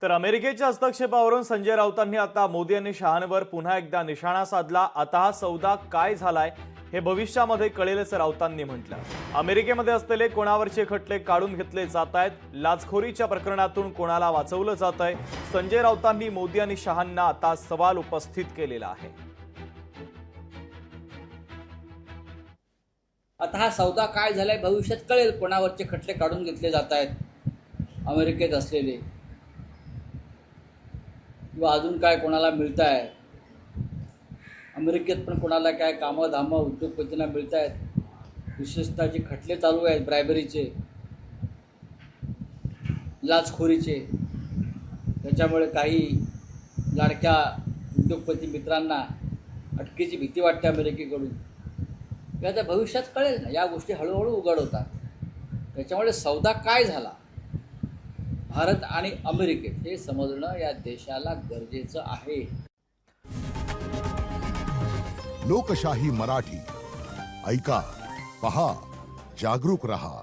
तर अमेरिकेच्या हस्तक्षेपावरून संजय राऊतांनी आता मोदी आणि शहांवर पुन्हा एकदा निशाणा साधला। आता हा सौदा काय झालाय हे भविष्यामध्ये कळेलच राऊतांनी म्हटलं। अमेरिकेमध्ये असलेले कोणावरचे खटले काढून घेतले जात आहेत। लाचखोरीच्या प्रकरणातून कोणाला वाचवलं जात आहे। संजय राऊतांनी मोदी आणि शहांना आता सवाल उपस्थित केलेला आहे। आता हा सौदा काय झालाय भविष्यात कळेल। कोणावरचे खटले काढून घेतले जात आहेत अमेरिकेत असलेले, किंवा अजून काय कोणाला मिळत आहे अमेरिकेत, पण कोणाला काय कामं धामं उद्योगपतींना मिळत आहेत। विशेषतः जे खटले चालू आहेत ब्रायबरीचे, लाचखोरीचे, त्याच्यामुळे काही लाडक्या उद्योगपती मित्रांना अटकेची भीती वाटते अमेरिकेकडून। याच्या भविष्यात कळेल ना, या गोष्टी हळूहळू उघड होतात। त्याच्यामुळे सौदा काय झाला भारत आणि अमेरिकेत हे समजणं या देशाला गरजेचं आहे। लोकशाही मराठी ऐका, पहा, जागरूक रहा।